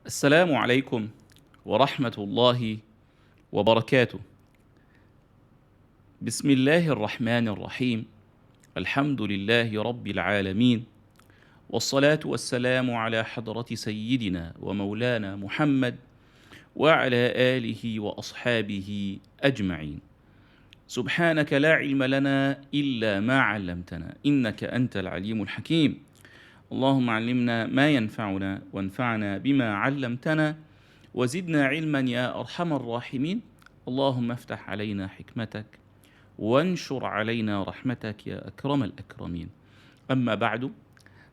السلام عليكم ورحمة الله وبركاته. بسم الله الرحمن الرحيم. الحمد لله رب العالمين، والصلاة والسلام على حضرة سيدنا ومولانا محمد وعلى آله وأصحابه أجمعين. سبحانك لا علم لنا إلا ما علمتنا إنك أنت العليم الحكيم. اللهم علمنا ما ينفعنا وانفعنا بما علمتنا وزدنا علما يا أرحم الراحمين. اللهم افتح علينا حكمتك وانشر علينا رحمتك يا أكرم الأكرمين. أما بعد.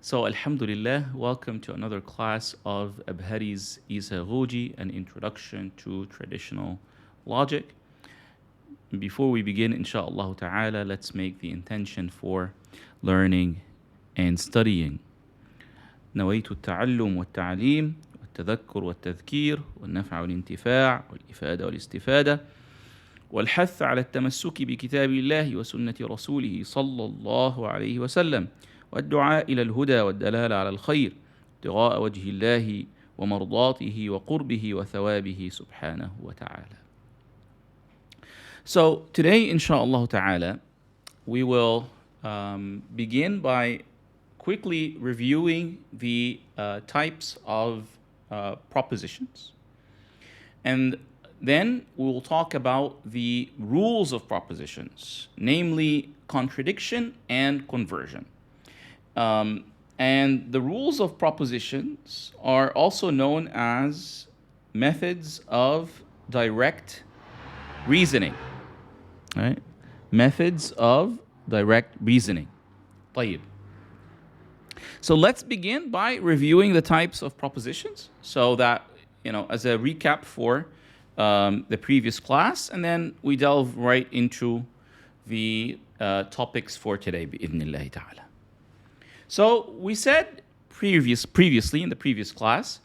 So Alhamdulillah, welcome to another class of Abhari's Isaghuji, an introduction to traditional logic. Before we begin, inshallah ta'ala, let's make the intention for learning and studying. نويت التعلم والتعليم والتذكر والتذكير والنفع والانتفاع والإفادة والاستفادة والحث على التمسك بكتاب الله وسنة رسوله صلى الله عليه وسلم والدعاء إلى الهدى والدلالة على الخير ابتغاء وجه الله ومرضاته وقربه وثوابه سبحانه وتعالى. So today, inshallah ta'ala, we will begin by quickly reviewing the types of propositions. And then we will talk about the rules of propositions, namely contradiction and conversion. And the rules of propositions are also known as methods of direct reasoning. Right? Methods of direct reasoning. طيب. So let's begin by reviewing the types of propositions so that, as a recap for the previous class, and then we delve right into the topics for today, bi'idhnillahi ta'ala. So we said previously in the previous class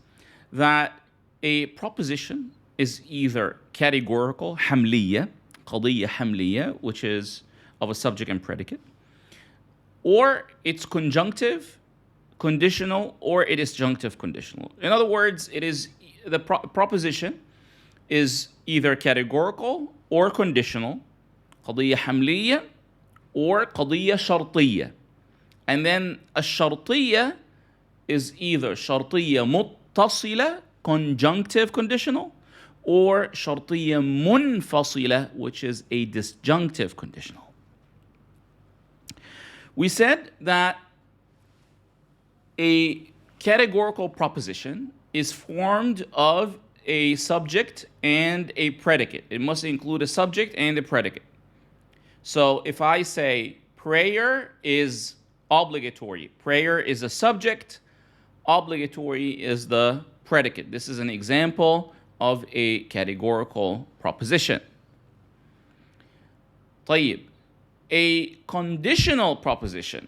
that a proposition is either categorical, hamliya, qadiyya hamliya, which is of a subject and predicate, or it's conjunctive, conditional, or it is disjunctive conditional. In other words, it is the proposition is either categorical or conditional, qadiyya hamliya or qadiyya shartiyya. And then a shartiyya is either shartiyya muttasila, conjunctive conditional, or shartiyya munfasila, which is a disjunctive conditional. We said that a categorical proposition is formed of a subject and a predicate. It must include a subject and a predicate. So if I say prayer is obligatory, prayer is a subject, obligatory is the predicate. This is an example of a categorical proposition. طيب. A conditional proposition.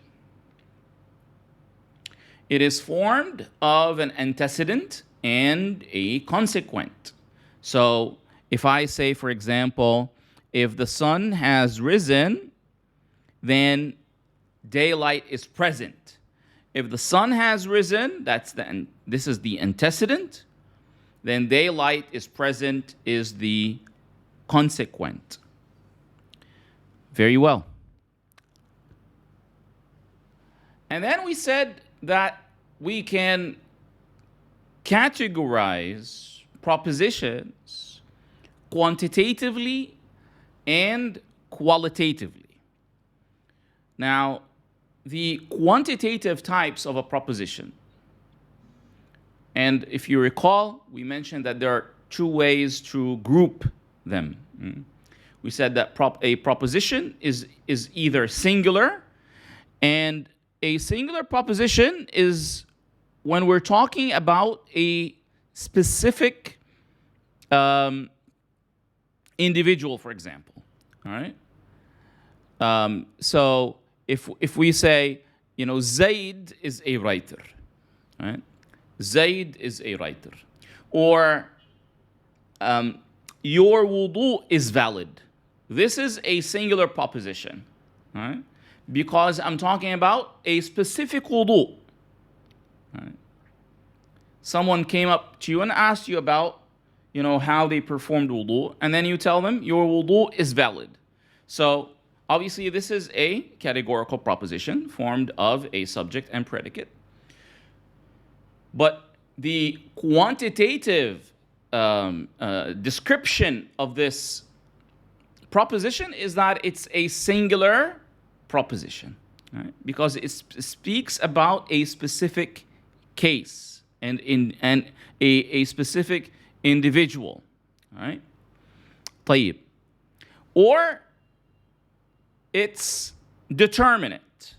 It is formed of an antecedent and a consequent. So if I say, for example, if the sun has risen, then daylight is present. If the sun has risen, this is the antecedent, then daylight is present is the consequent. Very well. And then we said that we can categorize propositions quantitatively and qualitatively. Now, the quantitative types of a proposition, and if you recall, we mentioned that there are two ways to group them. We said that a proposition is either singular, and a singular proposition is when we're talking about a specific individual, for example. All right. So if we say, Zaid is a writer, right? Zaid is a writer, or your wudu is valid. This is a singular proposition, right? Because I'm talking about a specific wudu. Right? someone came up to you and asked you about, how they performed wudu, and then you tell them your wudu is valid. So obviously this is a categorical proposition formed of a subject and predicate. But the quantitative description of this proposition is that it's a singular proposition, right? Because it speaks about a specific case and a specific individual, right? طيب. Or it's determinate.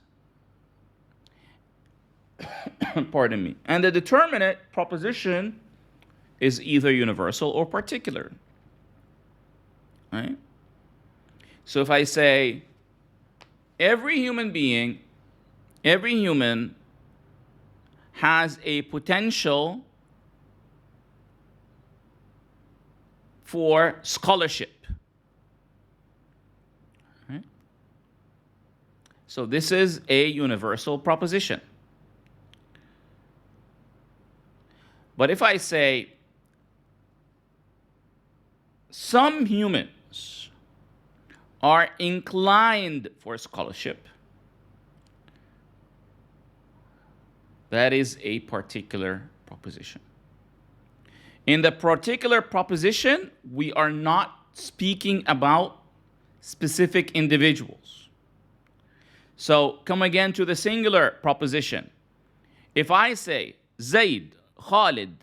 Pardon me. And the determinate proposition is either universal or particular, right? So if I say every human being, every human has a potential for scholarship, right? So this is a universal proposition. But if I say some humans are inclined for scholarship, that is a particular proposition. In the particular proposition, we are not speaking about specific individuals. So come again to the singular proposition. If I say Zaid, Khalid,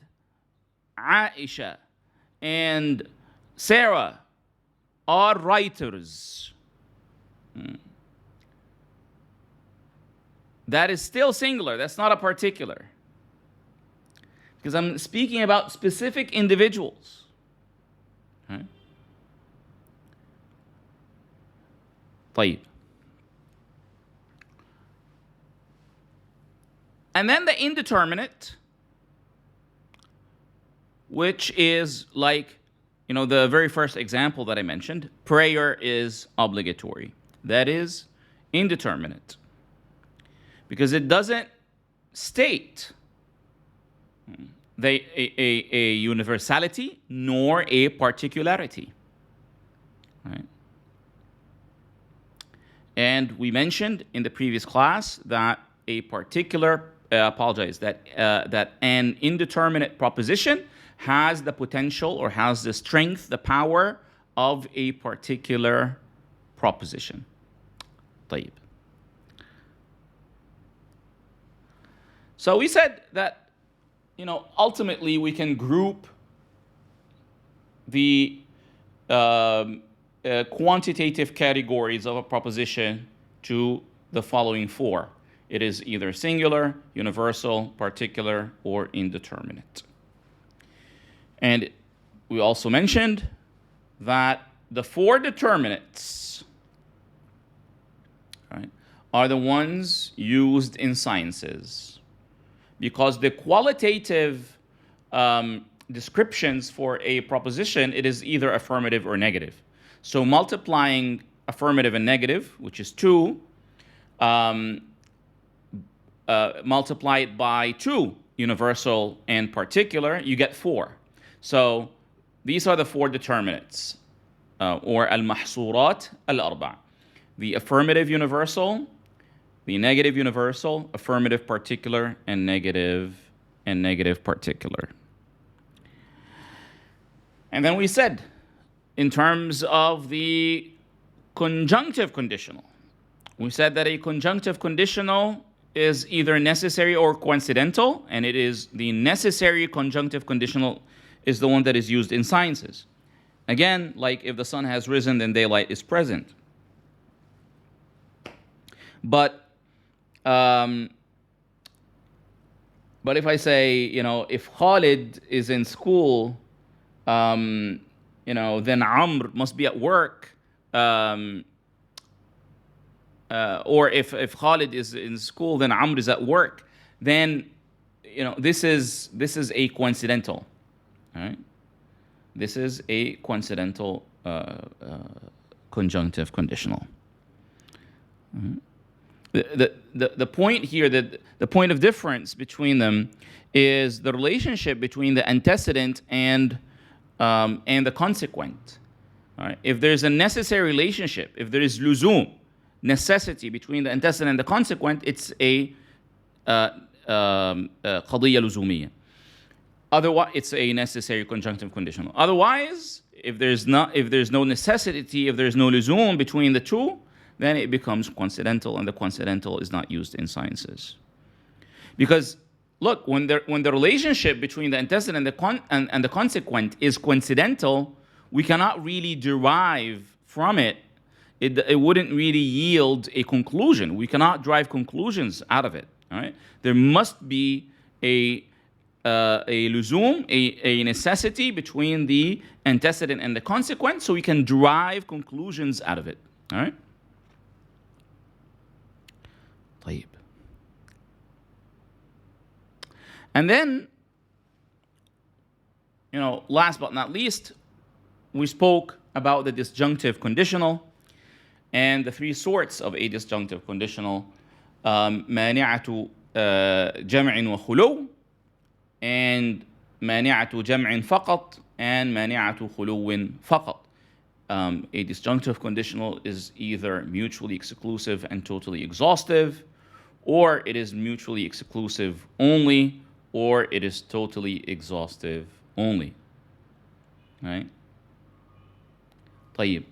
Aisha, and Sarah are writers, that is still singular. That's not a particular. Because I'm speaking about specific individuals. Right? طيب. And then the indeterminate, which is like, the very first example that I mentioned, prayer is obligatory. That is indeterminate. Because it doesn't state a universality nor a particularity. Right? And we mentioned in the previous class that a particular, that an indeterminate proposition has the potential or has the strength, the power of a particular proposition. طيب. So we said that, ultimately we can group the quantitative categories of a proposition to the following four. It is either singular, universal, particular, or indeterminate. And we also mentioned that the four determinates, right, are the ones used in sciences, because the qualitative descriptions for a proposition, it is either affirmative or negative. So multiplying affirmative and negative, which is 2, multiplied by 2, universal and particular, you get 4. So these are the four determinates, or al-mahsurat al-arba'. The affirmative universal, the negative universal, affirmative particular, and negative particular. And then we said, in terms of the conjunctive conditional, we said that a conjunctive conditional is either necessary or coincidental, and it is the necessary conjunctive conditional is the one that is used in sciences. Again, like if the sun has risen, then daylight is present. But if I say, if Khalid is in school, then Amr must be at work. Or if Khalid is in school, then Amr is at work. Then, this is a coincidental. All right? This is a coincidental conjunctive conditional. Mm-hmm. The point here, that the point of difference between them is the relationship between the antecedent and the consequent. All right? If there's a necessary relationship, if there is luzum, necessity between the antecedent and the consequent, it's a قضية لزومية. Otherwise, it's a necessary conjunctive conditional. Otherwise, if there's no necessity, if there's no luzum between the two, then it becomes coincidental, and the coincidental is not used in sciences. Because look, when the relationship between the antecedent and the consequent is coincidental, we cannot really derive from it. It wouldn't really yield a conclusion. We cannot drive conclusions out of it. All right? There must be a luzum, a necessity between the antecedent and the consequent, so we can derive conclusions out of it. All right? طيب. And then, last but not least, we spoke about the disjunctive conditional and the three sorts of a disjunctive conditional: مانعة جمع وخلو, and مانعة جمع فقط, and مانعة خلو فقط. A disjunctive conditional is either mutually exclusive and totally exhaustive, or it is mutually exclusive only, or it is totally exhaustive only. Right? طيب.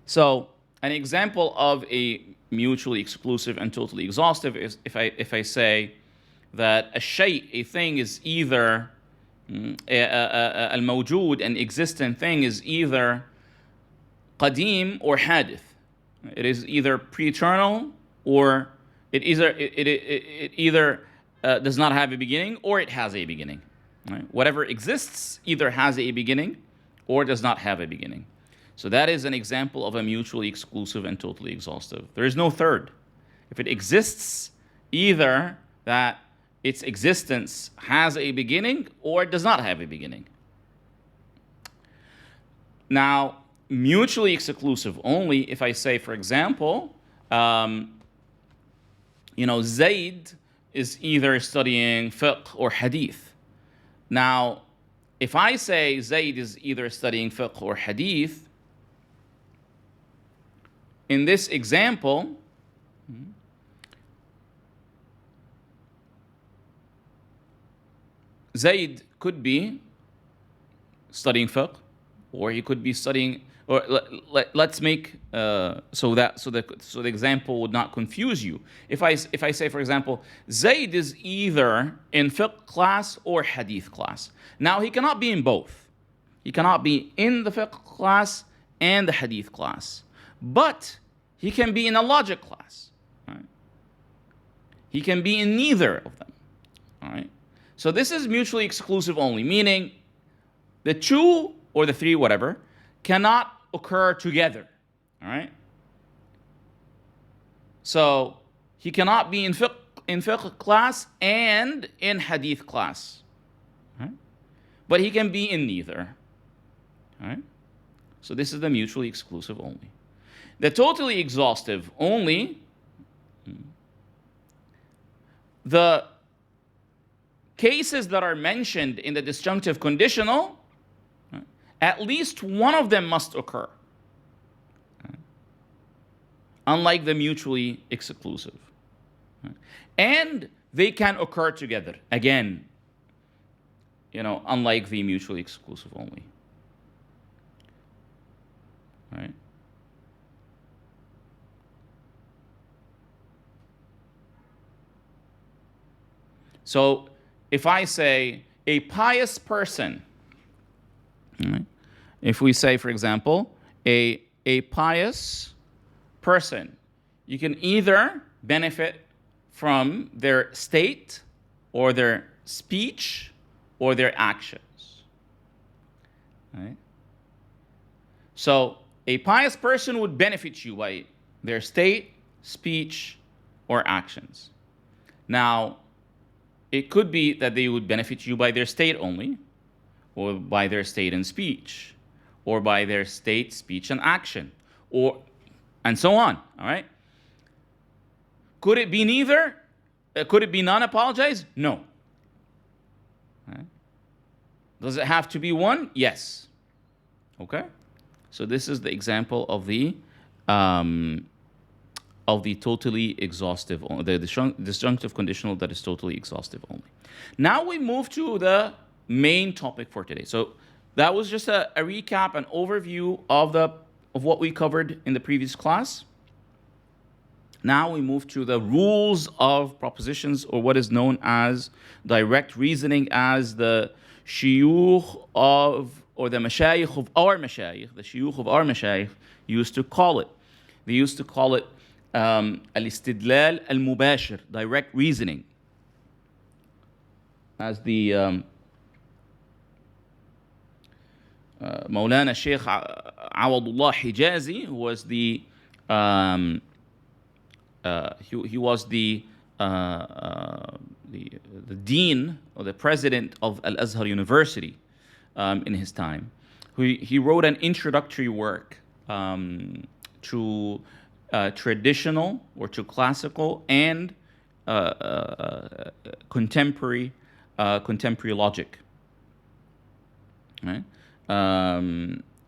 So, an example of a mutually exclusive and totally exhaustive is if I say that a thing is either الموجود, an existent thing is either قديم or حادث. It is either pre-eternal, or it either does not have a beginning, or it has a beginning. Right? Whatever exists either has a beginning or does not have a beginning. So that is an example of a mutually exclusive and totally exhaustive. There is no third. If it exists, either that its existence has a beginning or it does not have a beginning. Now, mutually exclusive only, if I say, for example, Zayd is either studying fiqh or hadith. Now, if I say Zayd is either studying fiqh or hadith, in this example, Zayd could be studying fiqh, or he could be studying, or let's make so the example would not confuse you. If I say, for example, Zayd is either in fiqh class or hadith class. Now he cannot be in both. He cannot be in the fiqh class and the hadith class, but he can be in a logic class. Right? He can be in neither of them. All right. So this is mutually exclusive only, meaning the two or the three, whatever, cannot occur together. All right? So he cannot be in fiqh class and in hadith class. Right? But he can be in neither. All right? So this is the mutually exclusive only. The totally exhaustive only, the cases that are mentioned in the disjunctive conditional, at least one of them must occur. Unlike the mutually exclusive. And they can occur together. Again, unlike the mutually exclusive only. Right? So, if I say a pious person, right? If we say, for example, a pious person, you can either benefit from their state or their speech or their actions. Right? So a pious person would benefit you by their state, speech, or actions. Now, it could be that they would benefit you by their state only, or by their state and speech. or by their state, speech, and action, or and so on. All right. Could it be neither? Could it be none? Apologize? No. All right. Does it have to be one? Yes. Okay. So this is the example of the totally exhaustive, the disjunctive conditional that is totally exhaustive only. Now we move to the main topic for today. So that was just a recap, an overview of what we covered in the previous class. Now we move to the rules of propositions, or what is known as direct reasoning, as the shuyukh of, or the mashayikh of our mashayikh, the shuyukh of our mashayikh used to call it. They used to call it al-istidlal al-mubashir, direct reasoning. As the Maulana Shaykh Awadullah Hijazi, who was the he was the dean or the president of Al-Azhar University in his time. He wrote an introductory work to traditional or to classical and contemporary logic. Right?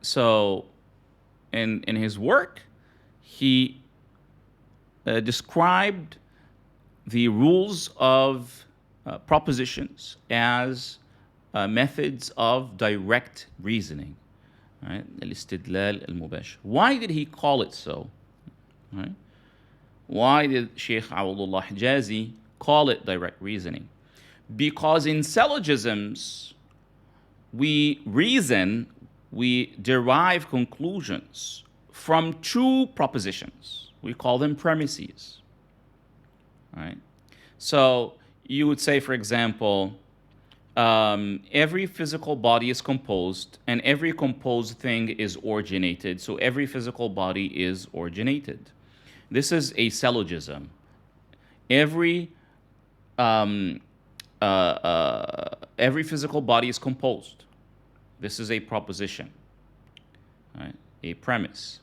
So in his work, he described the rules of propositions as methods of direct reasoning. Right? Al-istidlal al-mubashir. Why did he call it so? Right? Why did Shaykh Awadullah Hijazi call it direct reasoning? Because in syllogisms, we reason, we derive conclusions from two propositions. We call them premises. Right? So you would say, for example, every physical body is composed, and every composed thing is originated. So every physical body is originated. This is a syllogism. Every physical body is composed. This is a proposition, right? A premise.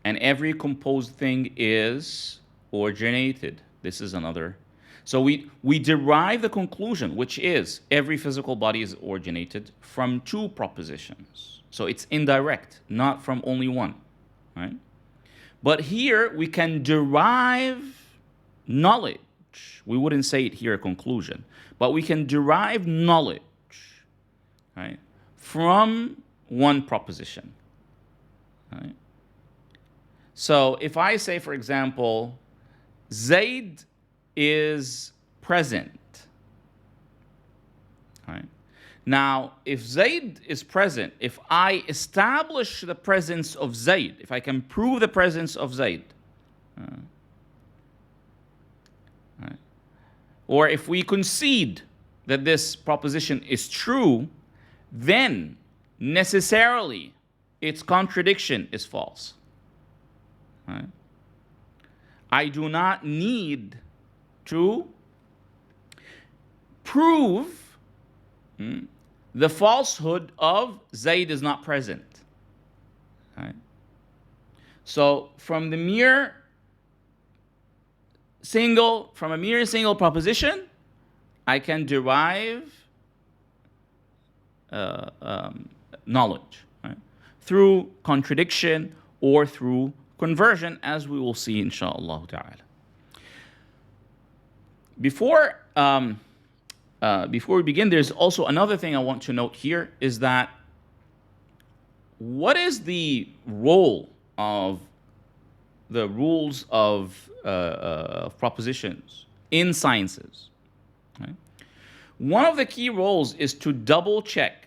And every composed thing is originated. This is another. So we derive the conclusion, which is every physical body is originated, from two propositions. So it's indirect, not from only one, right? But here we can derive knowledge. We wouldn't say it here a conclusion, but we can derive knowledge, right, from one proposition. Right? So if I say, for example, Zaid is present. Right? Now, if Zaid is present, if I establish the presence of Zaid, if I can prove the presence of Zaid, right, or if we concede that this proposition is true, then necessarily its contradiction is false. Right? I do not need to prove the falsehood of Zaid is not present. Right? So from a mere single proposition, I can derive knowledge, right, through contradiction or through conversion, as we will see, inshallah ta'ala. Before we begin, there's also another thing I want to note here, is that what is the role of the rules of propositions in sciences? Right? One of the key roles is to double check,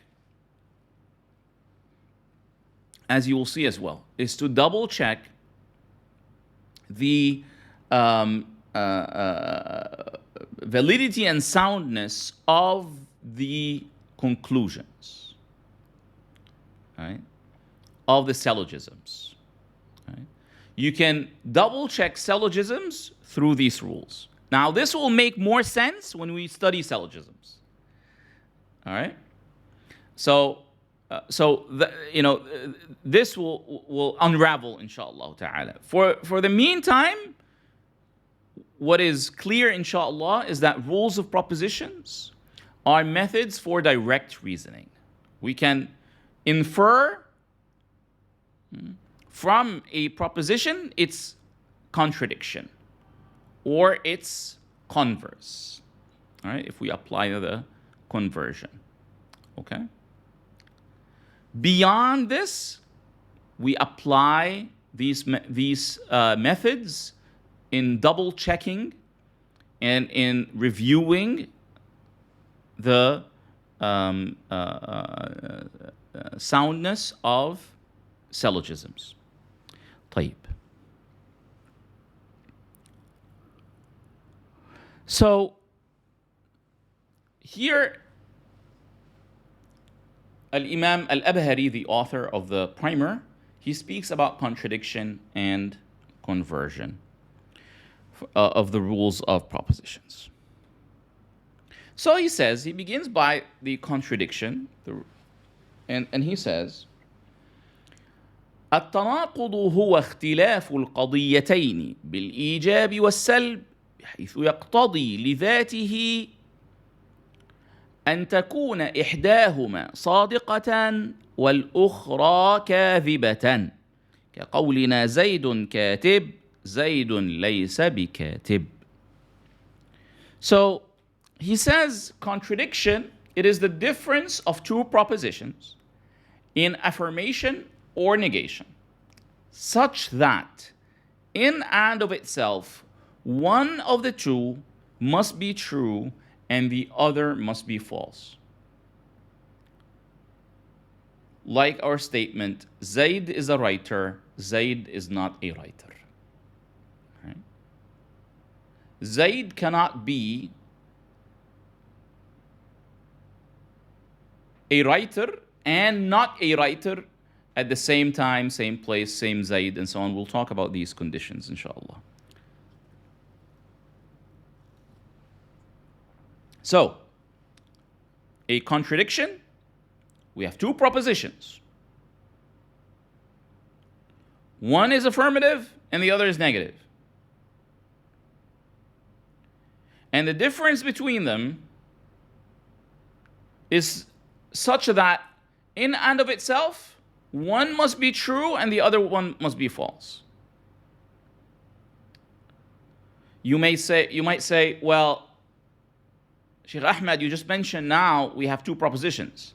as you will see as well, is to double check the validity and soundness of the conclusions, right, of the syllogisms. Right? You can double check syllogisms through these rules. Now, this will make more sense when we study syllogisms. All right? So, this will unravel, inshallah ta'ala. For the meantime, what is clear, inshallah, is that rules of propositions are methods for direct reasoning. We can infer from a proposition its contradiction or its converse. All right, if we apply the conversion. Okay? Beyond this, we apply these methods in double checking and in reviewing the soundness of syllogisms. طيب. So here Al-Imam Al-Abhari, the author of the primer, he speaks about contradiction and conversion of the rules of propositions. So he says, he begins by the contradiction, and he says, التناقض هو اختلاف القضيتين بالإيجاب والسلب حيث يقتضي لذاته أن تكون إحداهما صادقة والأخرى كاذبة كقولنا زيد كاتب زيد ليس بكاتب. So he says contradiction, it is the difference of two propositions in affirmation or negation, such that in and of itself one of the two must be true and the other must be false. Like our statement, Zayd is a writer, Zayd is not a writer. Right? Zayd cannot be a writer and not a writer at the same time, same place, same Zayd, and so on. We'll talk about these conditions, inshallah. So, a contradiction, we have two propositions. One is affirmative and the other is negative. And the difference between them is such that in and of itself, one must be true and the other one must be false. You might say, well, Shaykh Ahmed, you just mentioned now we have two propositions.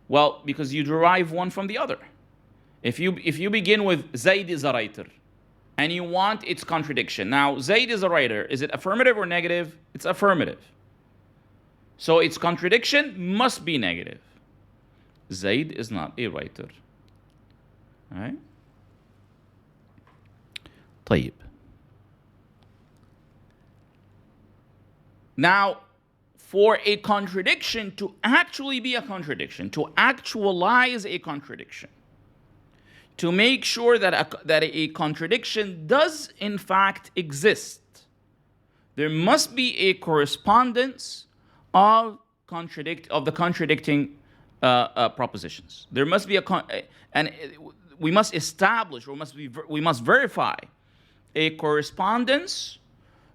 Well, because you derive one from the other. If you begin with Zayd is a writer and you want its contradiction. Now, Zayd is a writer. Is it affirmative or negative? It's affirmative. So its contradiction must be negative. Zayd is not a writer. All right? طيب. Now, for a contradiction to actually be a contradiction, to actualize a contradiction, to make sure that a contradiction does in fact exist, there must be a correspondence of the contradicting propositions. There must be and we must establish, or we must verify a correspondence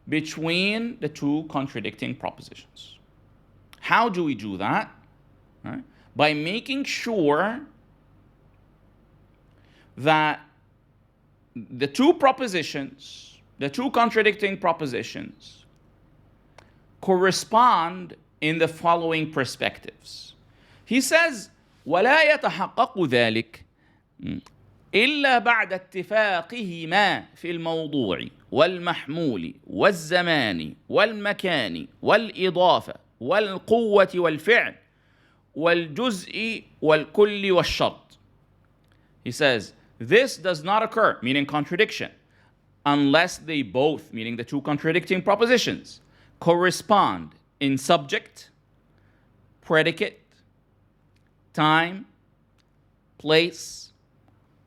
between the two contradicting propositions. How do we do that? Right? By making sure that the two propositions, the two contradicting propositions, correspond in the following perspectives. He says, ولا يتحقق ذلك إلا بعد اتفاقهما في الموضوع والمحمول والزمان والمكان والإضافة والقوة والفعل والجزء والكل والشرط. He says, this does not occur, meaning contradiction, unless they both, meaning the two contradicting propositions, correspond in subject, predicate, time, place,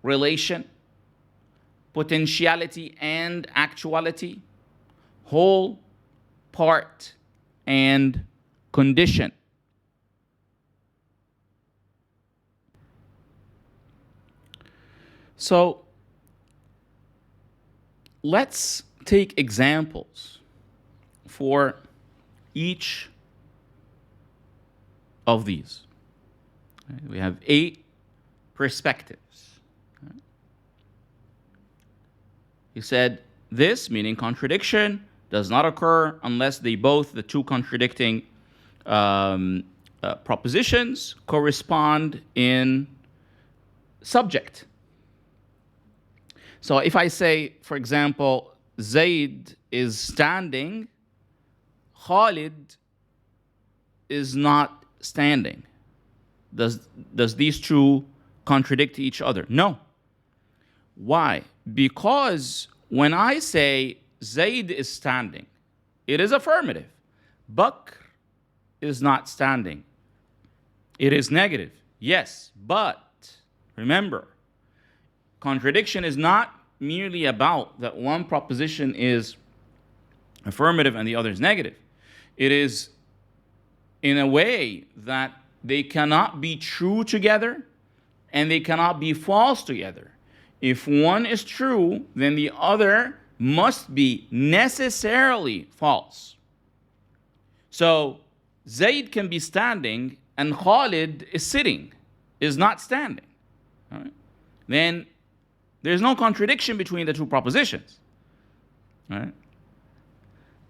relation, potentiality and actuality, whole, part, and condition. So let's take examples for each of these. We have 8 perspectives. He said, this, meaning contradiction, does not occur unless the two contradicting propositions correspond in subject. So if I say, for example, Zaid is standing, Khalid is not standing. Does these two contradict each other? No. Why? Because when I say Zaid is standing, it is affirmative. Bakr is not standing. It is negative. Yes, but remember, contradiction is not merely about that one proposition is affirmative and the other is negative. It is in a way that they cannot be true together and they cannot be false together. If one is true, then the other must be necessarily false. So Zaid can be standing and Khalid is sitting, is not standing. All right? Then there's no contradiction between the two propositions. All right?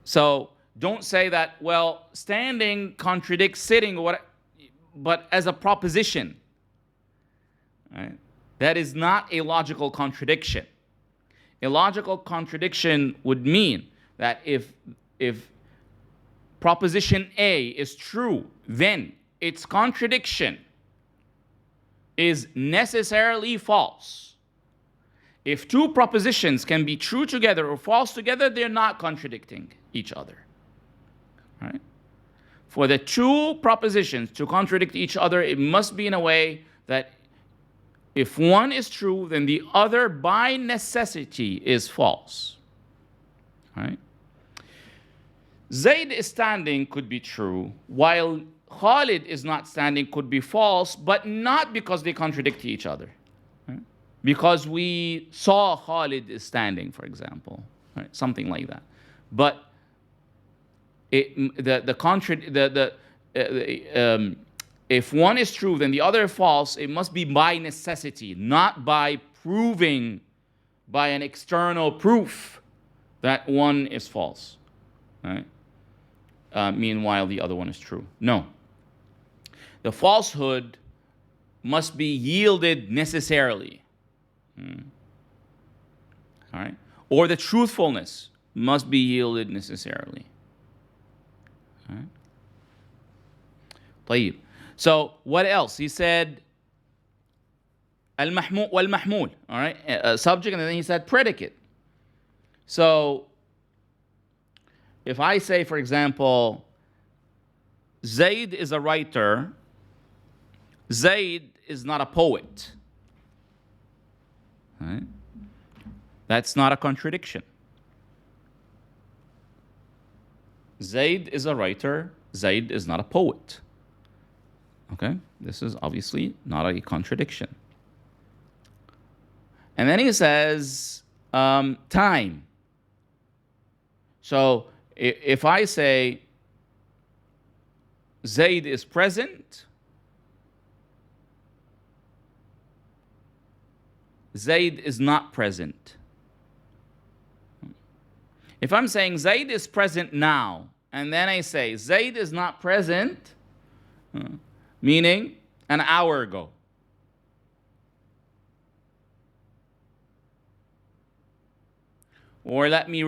So don't say that, well, standing contradicts sitting, but as a proposition. Right? That is not a logical contradiction. A logical contradiction would mean that if proposition A is true, then its contradiction is necessarily false. If two propositions can be true together or false together, they're not contradicting each other. Right? For the two propositions to contradict each other, it must be in a way that if one is true, then the other by necessity is false. Right? Zaid is standing could be true, while Khalid is not standing could be false, but not because they contradict each other. Right? Because we saw Khalid is standing, for example, right? Something like that. But if one is true, then the other is false. It must be by necessity, not by proving by an external proof that one is false. Right? Meanwhile, the other one is true. No. The falsehood must be yielded necessarily. All right? Or the truthfulness must be yielded necessarily. All right? طيب. So what else? He said al-mahmul wal-mahmul. All right? Subject, and then he said predicate. So if I say, for example, Zaid is a writer, Zaid is not a poet. Right? That's not a contradiction. Zaid is a writer, Zaid is not a poet. Okay? This is obviously not a contradiction. And then he says time. So if I say Zaid is present, Zaid is not present. If I'm saying Zaid is present now, and then I say Zaid is not present, meaning an hour ago. Or let me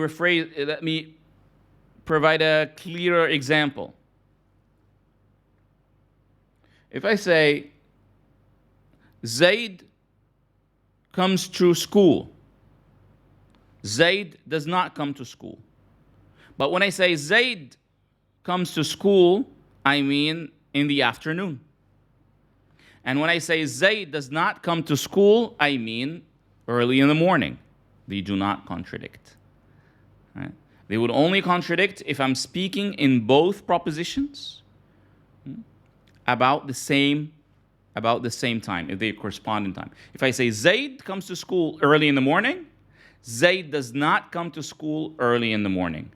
provide a clearer example. If I say Zaid comes to school, Zaid does not come to school. But when I say Zaid comes to school, I mean in the afternoon. And when I say Zaid does not come to school, I mean early in the morning. They do not contradict. Right? They would only contradict if I'm speaking in both propositions about the same about the same time, if they correspond in time. If I say Zaid comes to school early in the morning, Zaid does not come to school early in the morning.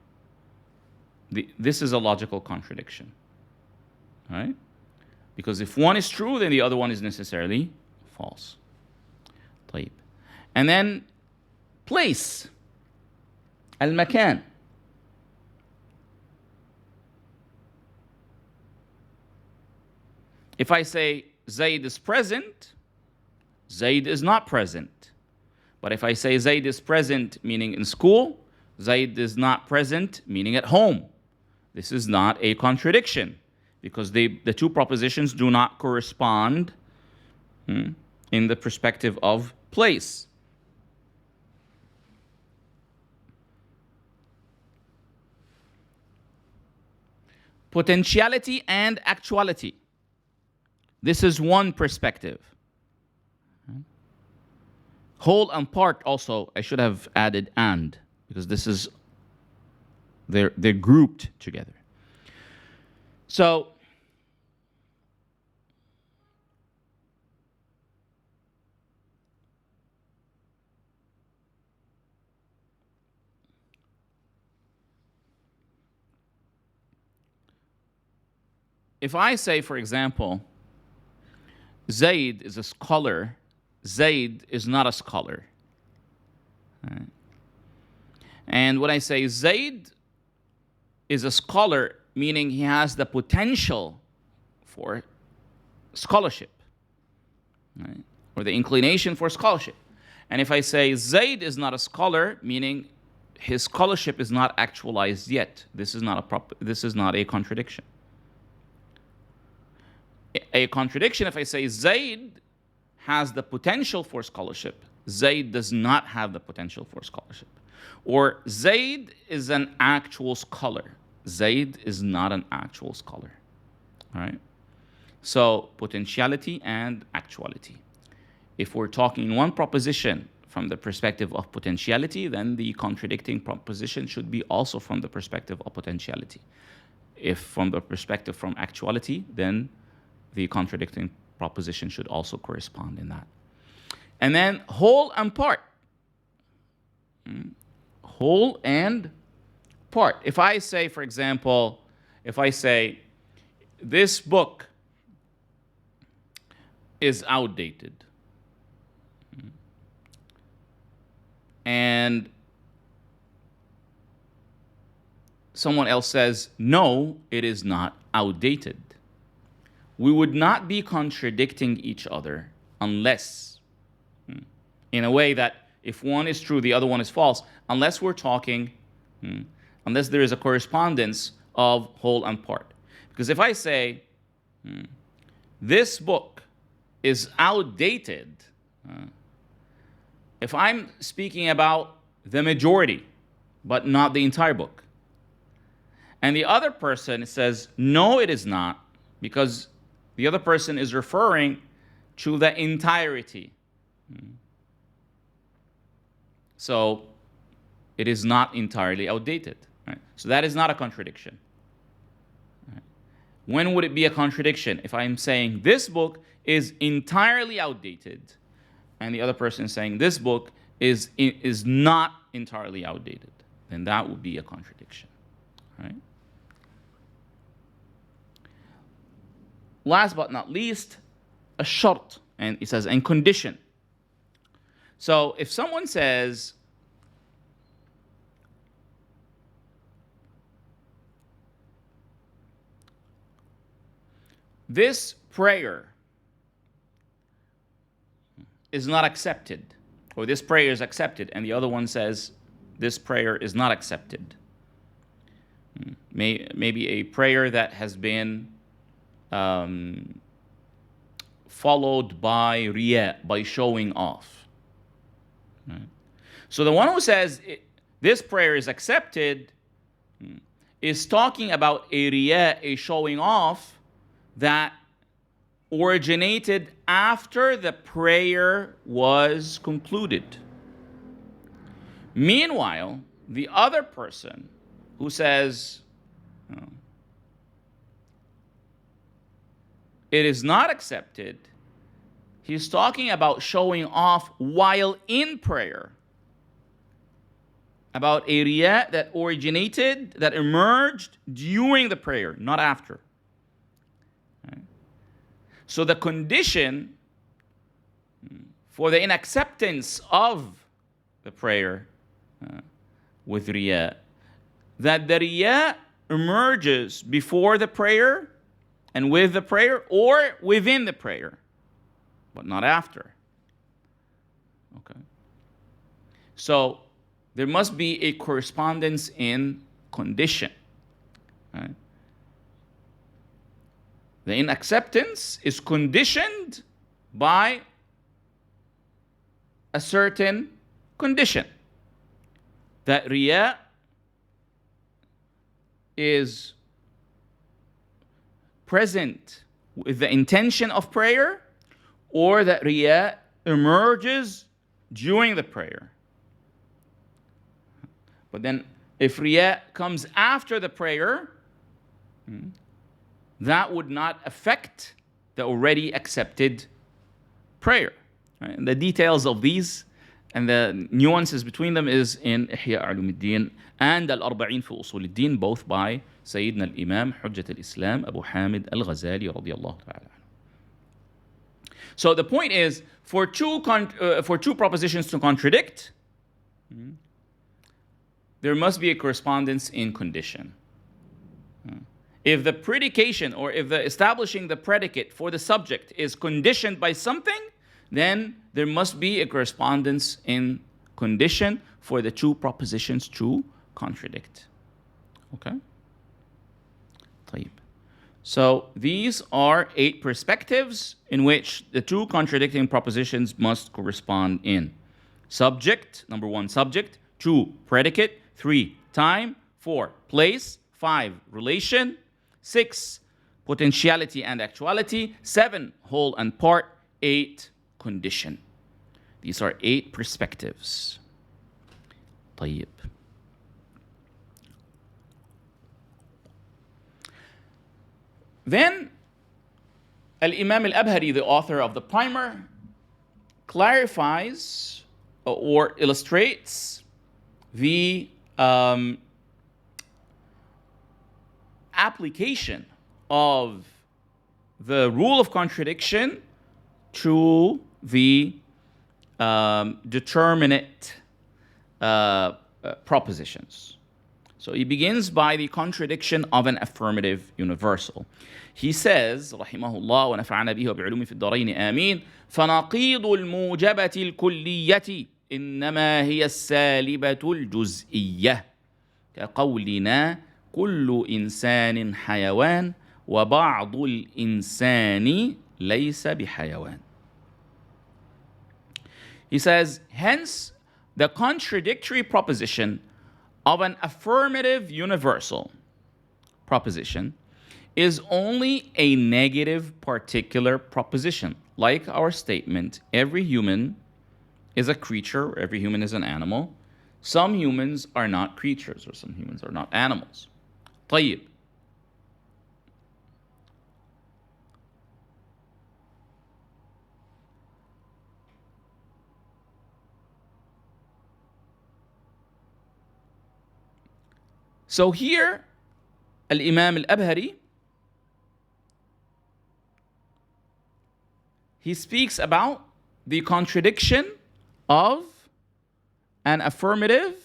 This is a logical contradiction, right? Because if one is true, then the other one is necessarily false. طيب. And then place, المكان. If I say Zaid is present, Zaid is not present. But if I say Zaid is present, meaning in school, Zaid is not present, meaning at home. This is not a contradiction, because the two propositions do not correspond in the perspective of place. Potentiality and actuality. This is one perspective. Whole and part also, I should have added and, because this is, they're grouped together. So, if I say, for example, Zaid is a scholar, Zaid is not a scholar. Right? And when I say Zaid is a scholar, meaning he has the potential for scholarship, right? Or the inclination for scholarship. And if I say Zaid is not a scholar, meaning his scholarship is not actualized yet, this is not a contradiction. A contradiction if I say Zaid has the potential for scholarship, Zaid does not have the potential for scholarship. Or Zaid is an actual scholar, Zaid is not an actual scholar. All right? So potentiality and actuality. If we're talking one proposition from the perspective of potentiality, then the contradicting proposition should be also from the perspective of potentiality. If from the perspective from actuality, then the contradicting proposition should also correspond in that. And then whole and part. Whole and part. If I say, for example, if I say, this book is outdated, and someone else says, no, it is not outdated, we would not be contradicting each other unless, in a way that if one is true, the other one is false, unless we're talking, unless there is a correspondence of whole and part. Because if I say, this book is outdated, if I'm speaking about the majority, but not the entire book, and the other person says, no, it is not, because the other person is referring to the entirety. So it is not entirely outdated. Right? So that is not a contradiction. Right? When would it be a contradiction? If I'm saying this book is entirely outdated, and the other person is saying this book is not entirely outdated, then that would be a contradiction. Right? Last but not least, a shart, and it says, and condition. So if someone says, this prayer is not accepted, or this prayer is accepted, and the other one says, this prayer is not accepted. Maybe a prayer that has been followed by riya, by showing off. Right? So the one who says this prayer is accepted is talking about a riya, a showing off that originated after the prayer was concluded. Meanwhile, the other person who says, it is not accepted, He's talking about showing off while in prayer. About a riya that originated, that emerged during the prayer, not after. Right? So the condition for the inacceptance of the prayer with riya, that the riya emerges before the prayer and with the prayer or within the prayer, but not after. Okay. So there must be a correspondence in condition. Right? The inacceptance is conditioned by a certain condition. That riya is present with the intention of prayer, or that riya emerges during the prayer. But then if riya comes after the prayer, that would not affect the already accepted prayer. Right? And the details of these and the nuances between them is in Ihya Ulumuddin and Al-Arba'in fi Usul al-Din, both by Sayyidina al-Imam Hujjat al-Islam Abu Hamid Al-Ghazali radiyallahu ta'ala. So the point is, for two propositions to contradict, there must be a correspondence in condition. If the predication, or if the establishing the predicate for the subject is conditioned by something, then there must be a correspondence in condition for the two propositions to contradict. Okay? طيب. So these are 8 perspectives in which the two contradicting propositions must correspond in. Subject, number 1, subject. 2, predicate. 3, time. 4, place. 5, relation. 6, potentiality and actuality. 7, whole and part. 8, condition. These are 8 perspectives. طيب. Then, Al-Imam Al-Abhari, the author of the primer, clarifies or illustrates the application of the rule of contradiction to the determinate propositions. So he begins by the contradiction of an affirmative universal. He says, رحمه الله ونفعنا به وبعلومه في الدارين آمين فنقيض الموجبة الكلية إنما هي السالبة الجزئية كقولنا كل إنسان حيوان وبعض الإنسان ليس بحيوان. He says, hence the contradictory proposition of an affirmative universal proposition is only a negative particular proposition. Like our statement, every human is a creature, every human is an animal. Some humans are not creatures, or some humans are not animals. طيب. So here, Al-Imam Al-Abhari, he speaks about the contradiction of an affirmative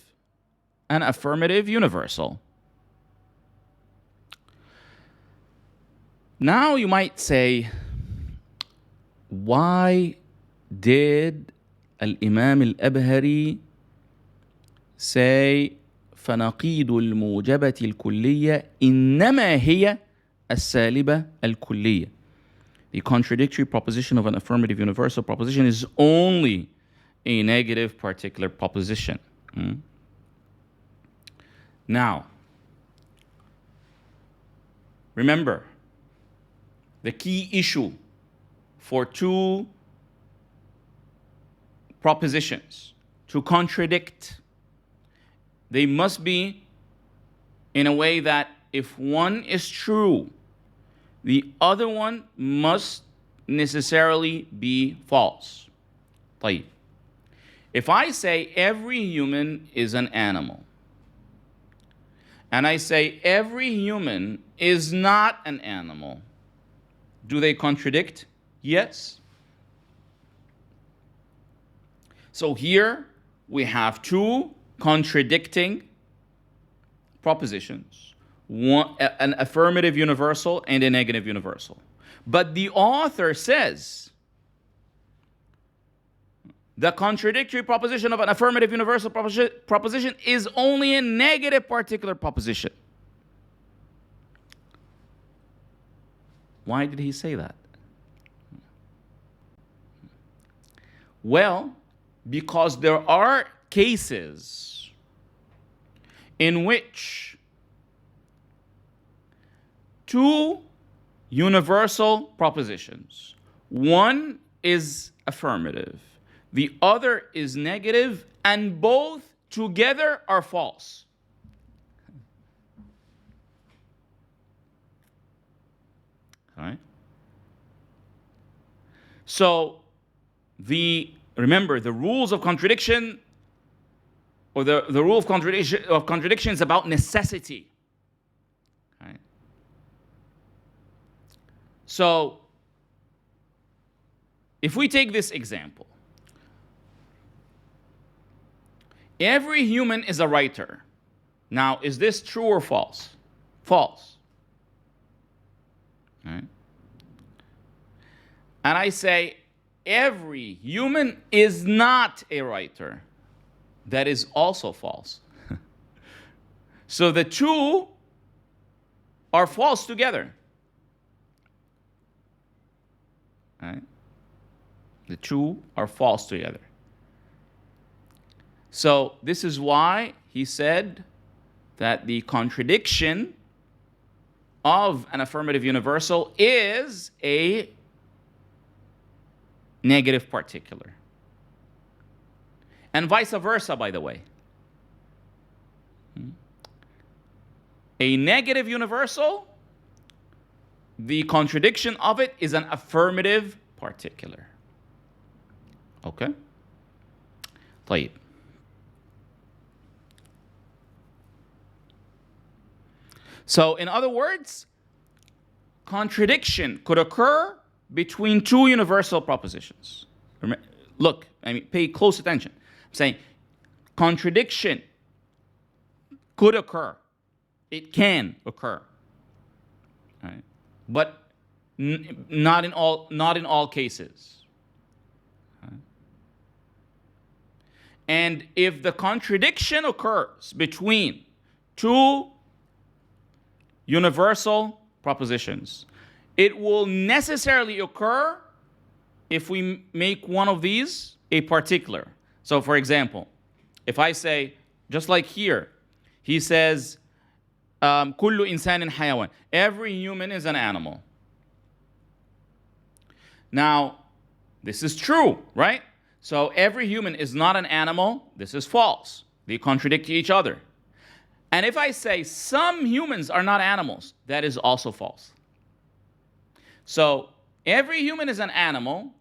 universal. Now you might say, why did Al-Imam Al-Abhari say فنقيض الموجبة الكلية إنما هي السالبة الكلية? The contradictory proposition of an affirmative universal proposition is only a negative particular proposition. Now, remember, the key issue for two propositions to contradict, they must be in a way that if one is true, the other one must necessarily be false. طيب. If I say every human is an animal, and I say every human is not an animal, do they contradict? Yes. So here we have two contradicting propositions, an affirmative universal and a negative universal. But the author says the contradictory proposition of an affirmative universal proposition is only a negative particular proposition. Why did he say that? Well, because there are cases in which two universal propositions, one is affirmative, the other is negative, and both together are false. Right? So remember the rules of contradiction, or the rule of contradiction is about necessity. Right? So if we take this example, every human is a writer. Now, is this true or false? False. Right? And I say every human is not a writer. That is also false. So the two are false together. Right? The two are false together. So this is why he said that the contradiction of an affirmative universal is a negative particular. And vice versa, by the way. A negative universal, the contradiction of it is an affirmative particular. Okay? طيب. So, in other words, contradiction could occur between two universal propositions. Look, pay close attention. I'm saying contradiction could occur. It can occur. Right? But not in all cases. Right? And if the contradiction occurs between two universal propositions, it will necessarily occur if we make one of these a particular. So for example, if I say, just like here, he says, كل إنسان حيوان. Every human is an animal. Now, this is true, right? So every human is not an animal. This is false. They contradict each other. And if I say some humans are not animals, that is also false. So every human is an animal.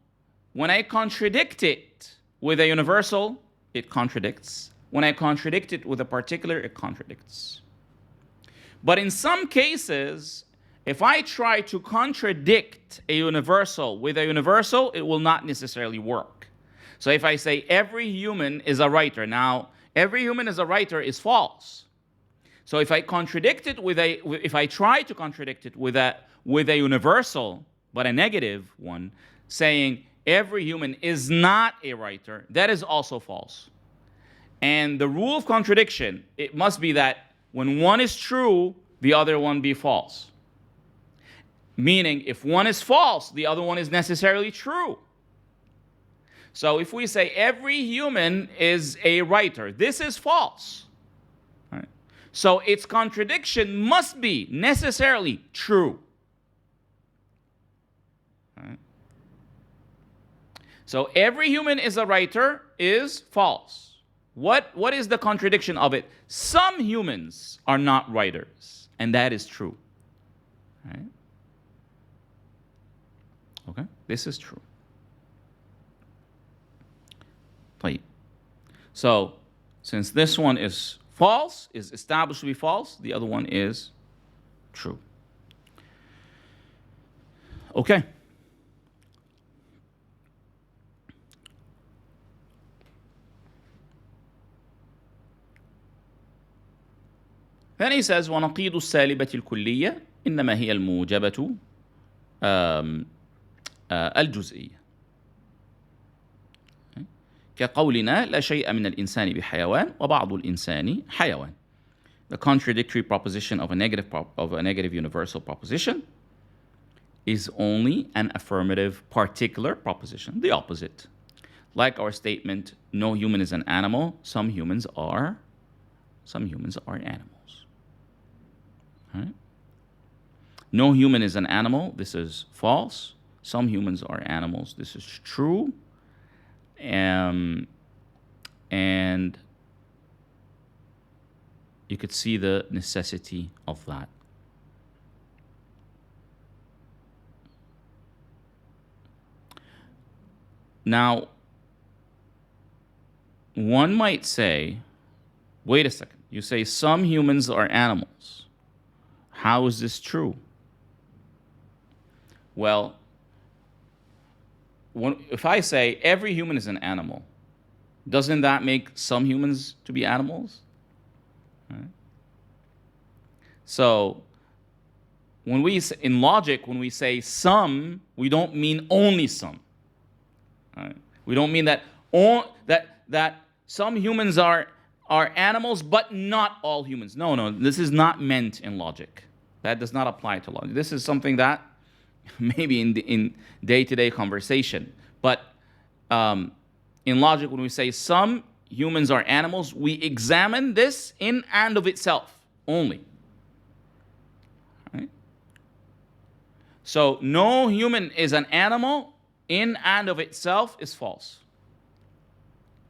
When I contradict it with a universal, it contradicts. When I contradict it with a particular, it contradicts. But in some cases, if I try to contradict a universal with a universal, it will not necessarily work. So if I say every human is a writer, now every human is a writer is false. So if I contradict it if I try to contradict it with a universal, but a negative one, saying every human is not a writer, that is also false. And the rule of contradiction, it must be that when one is true, the other one be false. Meaning, if one is false, the other one is necessarily true. So if we say every human is a writer, this is false. Right? So its contradiction must be necessarily true. Right? So every human is a writer is false. What is the contradiction of it? Some humans are not writers, and that is true. Right? Okay, this is true. طيب. So, since this one is false, is established to be false, the other one is true. Okay. Then he says, وَنَقِيضُ السَّالِبَةِ الْكُلِّيَّةِ إنما هي الموجبة الجزئية. كقولنا لا شيء من الإنسان بحيوان وبعض الإنسان حيوان. The contradictory proposition of a negative universal proposition is only an affirmative particular proposition, the opposite. Like our statement, no human is an animal, some humans are animals. Right? No human is an animal, this is false. Some humans are animals, this is true. And you could see the necessity of that. Now, one might say, wait a second, you say some humans are animals. How is this true? Well, if I say every human is an animal, doesn't that make some humans to be animals? Right? So, in logic, when we say some, we don't mean only some. Right? We don't mean that some humans are animals, but not all humans. No, this is not meant in logic. That does not apply to logic. This is something that maybe in day-to-day conversation. But in logic, when we say some humans are animals, we examine this in and of itself only. Right? So no human is an animal in and of itself is false.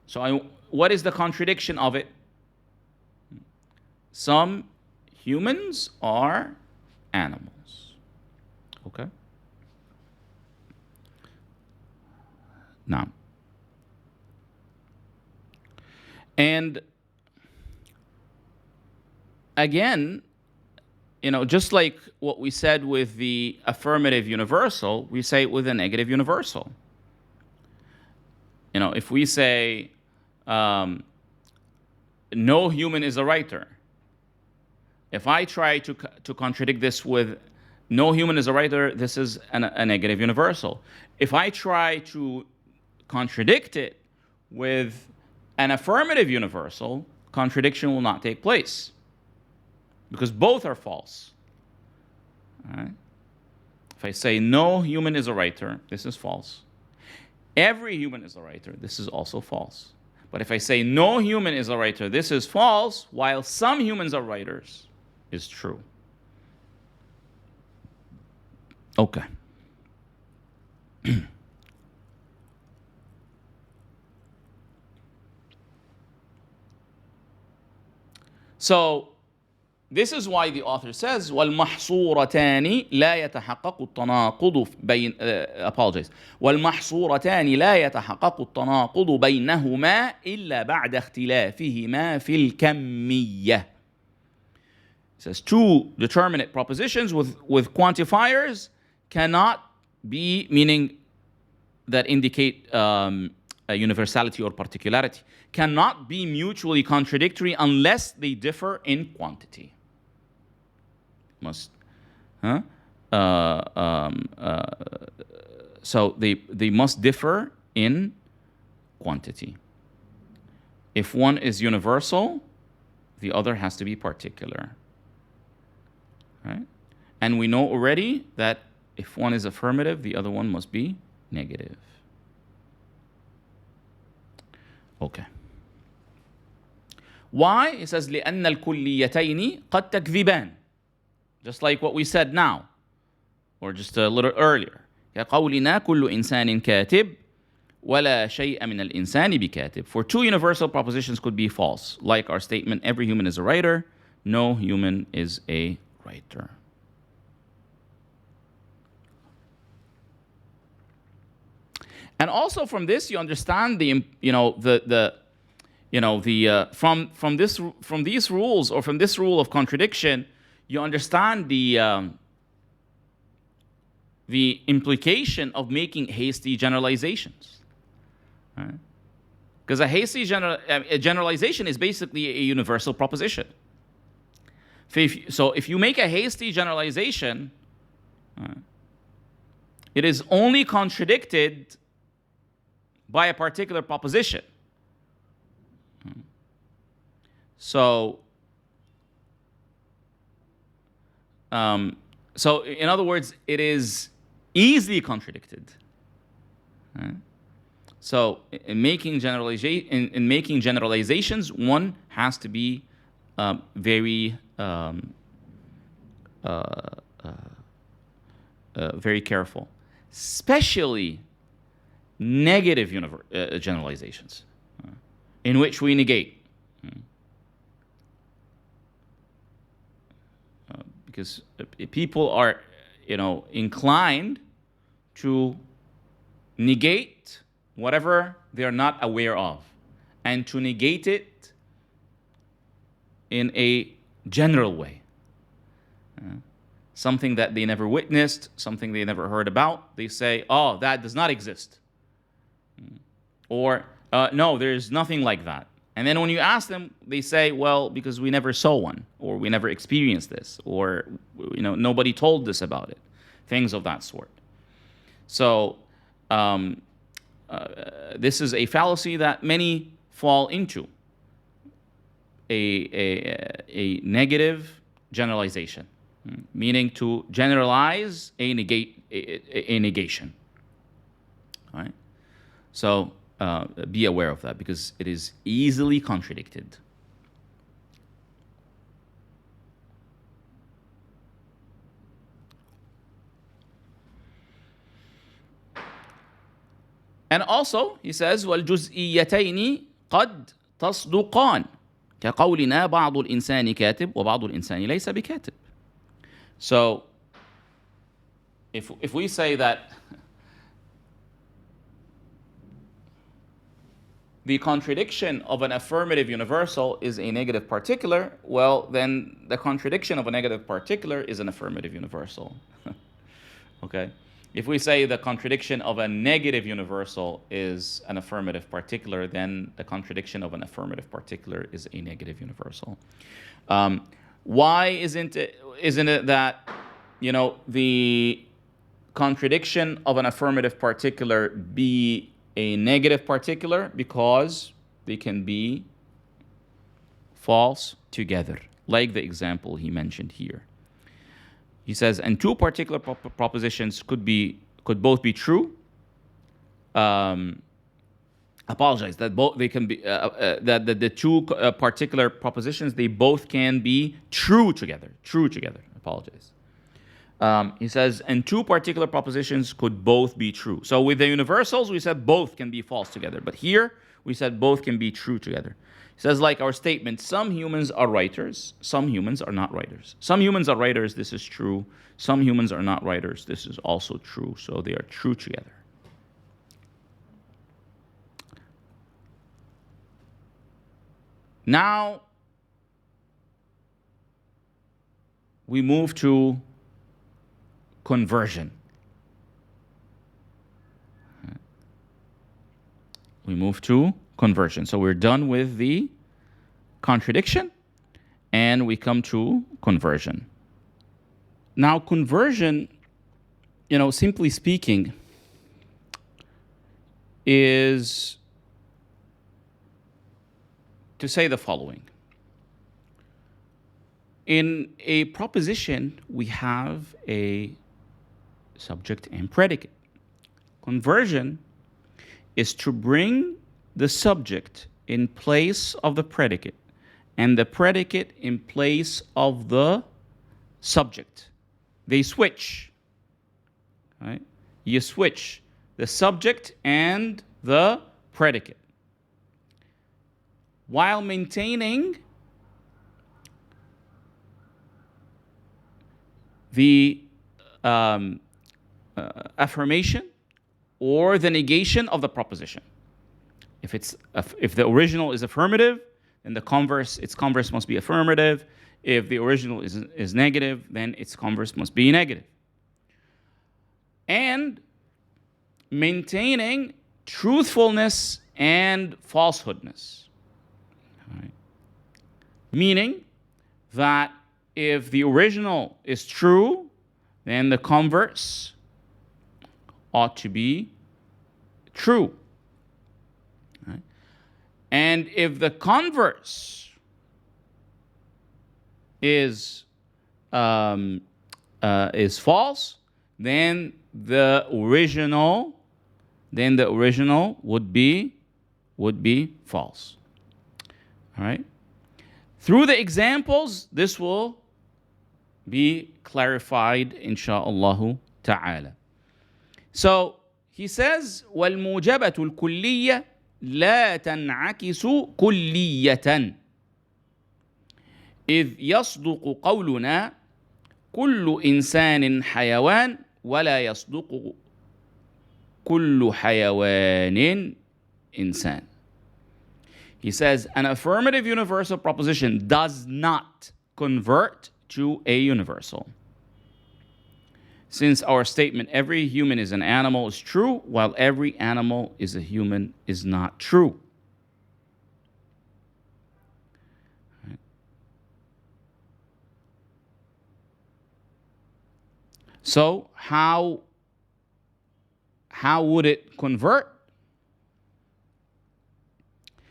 So what is the contradiction of it? Some humans are animals. Okay? Now, and again, just like what we said with the affirmative universal, we say it with a negative universal. If we say no human is a writer, if I try to contradict this with no human is a writer, this is a negative universal. If I try to contradict it with an affirmative universal, contradiction will not take place because both are false. All right? If I say no human is a writer, this is false. Every human is a writer, this is also false. But if I say no human is a writer, this is false, while some humans are writers, is true. Okay. So, this is why the author says, وَالْمَحْصُورَتَانِ لَا يَتَحَقَّقُ التَّنَاقُضُ بين وَالْمَحْصُورَتَانِ لَا يَتَحَقَّقُ التَّنَاقُضُ بينهما إلا بعد اختلافهما في الكمية. It says two determinate propositions with quantifiers cannot be, meaning that indicate a universality or particularity, cannot be mutually contradictory unless they differ in quantity. So they must differ in quantity. If one is universal, the other has to be particular. Right? And we know already that if one is affirmative, the other one must be negative. Okay. Why? It says لأن الكليتين قد تكذبان. Just like what we said now, or just a little earlier. كقولنا كل إنسان كاتب ولا شيء من الإنسان بكاتب. For two universal propositions could be false, like our statement, every human is a writer, no human is a writer. And also from this, you understand from these rules, or from this rule of contradiction, you understand the implication of making hasty generalizations. Right? Because a hasty a generalization is basically a universal proposition. So if you make a hasty generalization, it is only contradicted by a particular proposition. So in other words, it is easily contradicted. Right? So in making generalizations, one has to be very very careful, especially negative generalizations, in which we negate. Because people are, inclined to negate whatever they are not aware of, and to negate it in a general way. Something that they never witnessed, something they never heard about, they say, oh, that does not exist. Or, no, there's nothing like that. And then when you ask them, they say, well, because we never saw one, or we never experienced this, or nobody told us about it. Things of that sort. So this is a fallacy that many fall into, a negative generalization, meaning to generalize a negation. All right? So be aware of that, because it is easily contradicted. And also, he says, وَالْجُزْئِيَّتَيْنِ قَدْ تَصْدُقَانِ كَقَوْلِنَا بَعْضُ الْإِنسَانِ كَاتِبٌ وَبَعْضُ الْإِنسَانِ لَيْسَ بِكَاتِبٍ. So, if we say that the contradiction of an affirmative universal is a negative particular, well, then the contradiction of a negative particular is an affirmative universal. Okay? If we say the contradiction of a negative universal is an affirmative particular, then the contradiction of an affirmative particular is a negative universal. Why isn't it that, the contradiction of an affirmative particular be a negative particular? Because they can be false together, like the example he mentioned here. He says, and two particular propositions could both be true. Apologize. That both they can be that the two particular propositions, they both can be true together. True together. Apologize. He says, and two particular propositions could both be true. So with the universals, we said both can be false together. But here, we said both can be true together. He says, like our statement, some humans are writers, some humans are not writers. Some humans are writers, this is true. Some humans are not writers, this is also true. So they are true together. Now, we move to conversion. We move to conversion. So we're done with the contradiction, and we come to conversion. Now, conversion, simply speaking, is to say the following. In a proposition, we have a subject and predicate. Conversion is to bring the subject in place of the predicate and the predicate in place of the subject. They switch. Right? You switch the subject and the predicate while maintaining the affirmation or the negation of the proposition. If the original is affirmative, then its converse must be affirmative. If the original is negative, then its converse must be negative. And maintaining truthfulness and falsehoodness. All right. Meaning that if the original is true, then the converse ought to be true. Right? And if the converse is false, then the original would be false. All right. Through the examples, this will be clarified, insha'Allah ta'ala. So he says, وَالْمُوجَبَةُ الْكُلِّيَّةِ لَا تَنْعَكِسُ كُلِّيَّةً إذ يصدق قولنا كل إنسان حيوان ولا يصدق كل حيوان إنسان. He says, an affirmative universal proposition does not convert to a universal. Since our statement, every human is an animal, is true, while every animal is a human is not true. Right. So how would it convert?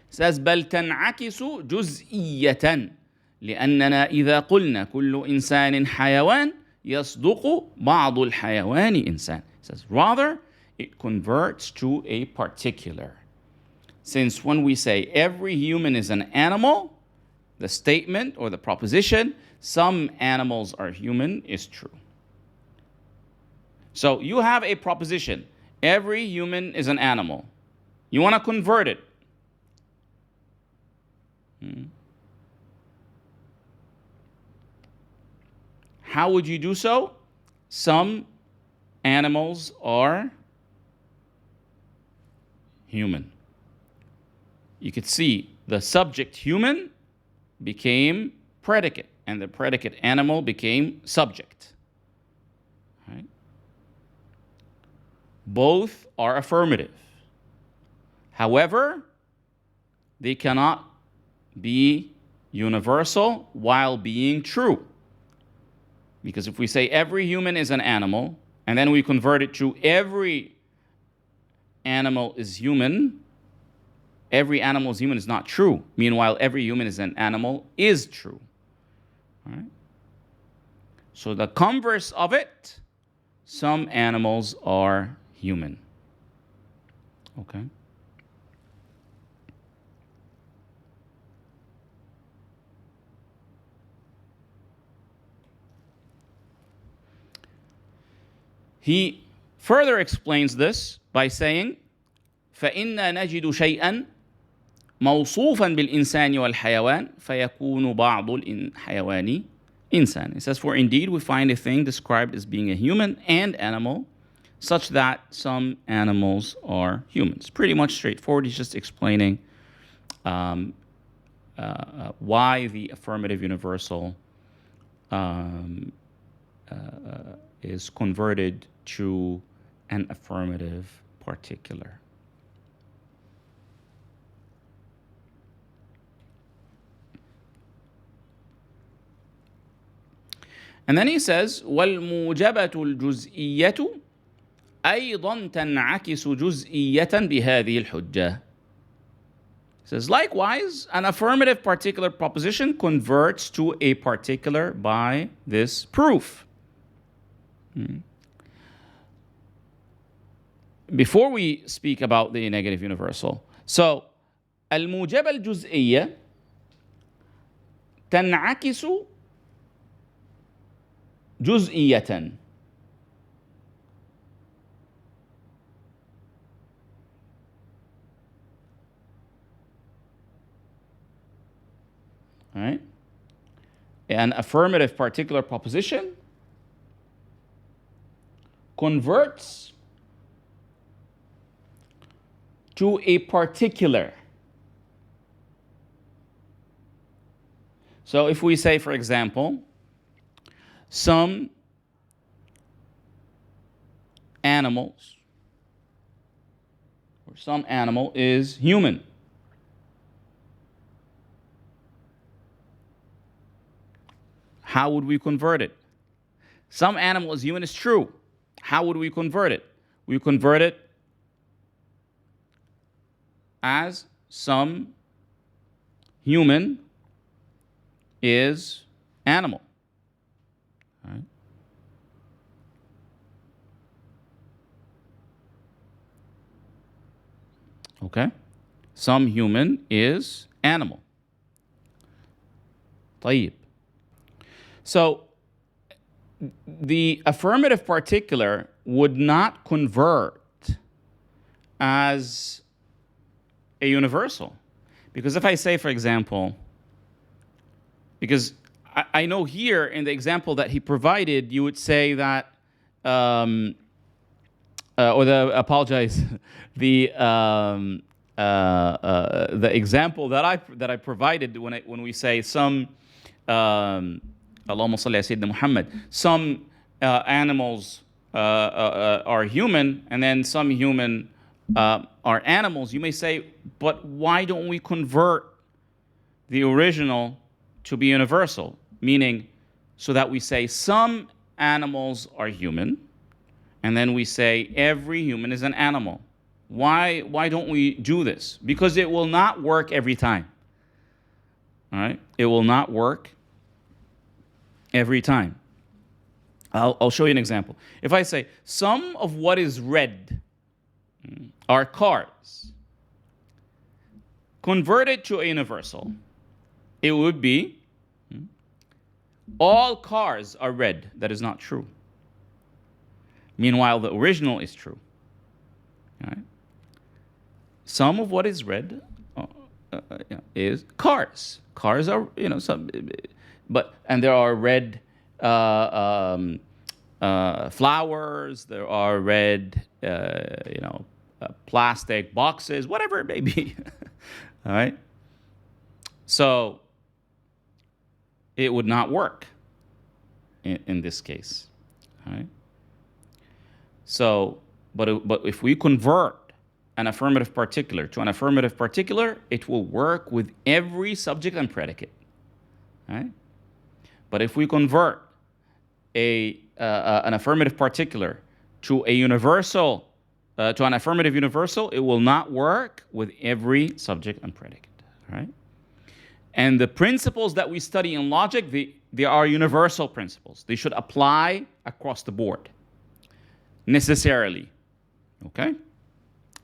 says بل تنعكس جزئية لأننا إذا قلنا كل إنسان حيوان يصدق بعض الحيوان إنسان. says rather it converts to a particular. Since when we say every human is an animal, the statement or the proposition, some animals are human, is true. So you have a proposition, every human is an animal. You want to convert it. How would you do so? Some animals are human. You could see the subject human became predicate, and the predicate animal became subject. Right? Both are affirmative. However, they cannot be universal while being true. Because if we say every human is an animal, and then we convert it to every animal is human, every animal is human is not true. Meanwhile, every human is an animal is true. All right? So the converse of it, some animals are human. Okay? He further explains this by saying, فَإِنَّا نَجِدُ شَيْئًا مَوْصُوفًا بِالْإِنسَانِ وَالْحَيَوَانِ فَيَكُونُ بَعْضُ الْحَيَوَانِ إِنسان. It says, for indeed we find a thing described as being a human and animal, such that some animals are humans. Pretty much straightforward. He's just explaining why the affirmative universal is converted to an affirmative particular. And then he says, وَالْمُوجَبَةُ الْجُزْئِيَّةُ أَيْضًا تَنْعَكِسُ جُزْئِيَّةً بِهَذِهِ الْحُجَّةِ. He says, likewise, an affirmative particular proposition converts to a particular by this proof. Before we speak about the negative universal, so الموجبة الجزئية تنعكس جزئية. All right? An affirmative particular proposition converts to a particular. So if we say, for example, some animals, or some animal is human. How would we convert it? Some animal is human is true. How would we convert it? We convert it as some human is animal. All right. Okay? Some human is animal. طيب. So the affirmative particular would not convert as a universal. Because if I say, for example, because I know here in the example that he provided, you would say that, apologize, the example that I provided when we say some, Allahumma salli ala Sayyidina Muhammad, some animals are human, and then some human are animals. You may say, but why don't we convert the original to be universal? Meaning, so that we say some animals are human, and then we say every human is an animal. Why don't we do this? Because it will not work every time. All right? It will not work every time. I'll show you an example. If I say some of what is red are cars, converted to a universal, it would be all cars are red. That is not true. Meanwhile, the original is true. All right? Some of what is red is cars. Cars are, some, and there are red flowers. There are red, plastic boxes, whatever it may be. All right. So it would not work in this case. All right. So, but if we convert an affirmative particular to an affirmative particular, it will work with every subject and predicate. Right? But if we convert an affirmative particular to a universal, to an affirmative universal, it will not work with every subject and predicate. Right? And the principles that we study in logic, they are universal principles. They should apply across the board, necessarily. Okay?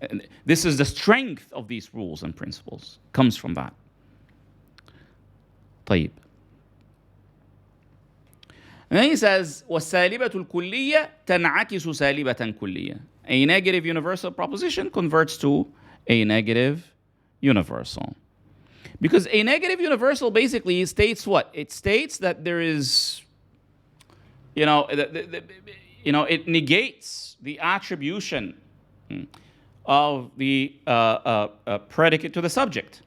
And this is the strength of these rules and principles. Comes from that. طيب. And then he says, وَالسَّالِبَةُ الْكُلِّيَّةُ تَنْعَكِسُ سَالِبَةً كُلِّيَّةً. A negative universal proposition converts to a negative universal. Because a negative universal basically states what? It states that there is, it negates the attribution of the predicate to the subject.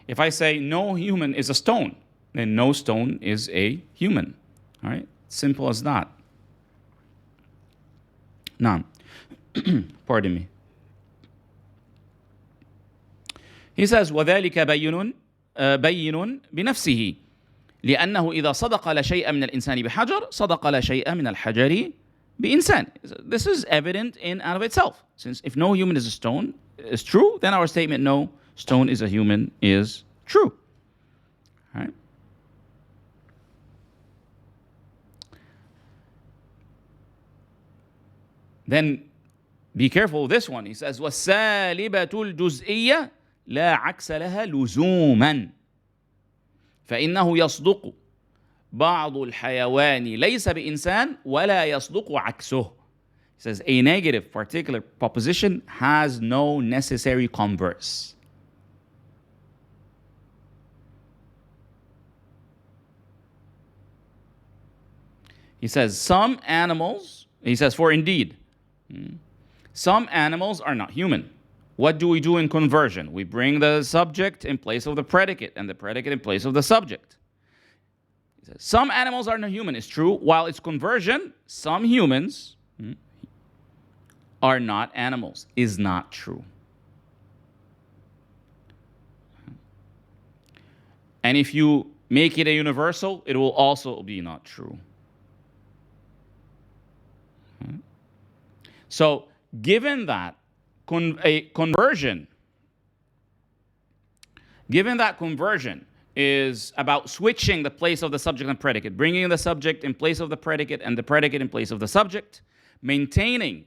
If I say no human is a stone, then no stone is a human. All right? Simple as that. Now, pardon me. He says, وَذَلِكَ بَيِّنٌ بنفسه لأنه إذا صدق لا شيء من الإنسان بحجر صدق لا شيء من الحجر بإنسان. This is evident in and of itself. Since if no human is a stone is true, then our statement no stone is a human is true. All right? Then be careful with this one. He says والسالبة الجزئية لا عكس لها لزوما فإنه يصدق بعض الحيوان ليس بإنسان ولا يصدق عكسه. He says a negative particular proposition has no necessary converse. He says some animals, he says for indeed, some animals are not human. What do we do in conversion? We bring the subject in place of the predicate and the predicate in place of the subject. Some animals are not human, it's true. While it's conversion, some humans are not animals, is not true. And if you make it a universal, it will also be not true. So, given that conversion is about switching the place of the subject and predicate, bringing the subject in place of the predicate and the predicate in place of the subject, maintaining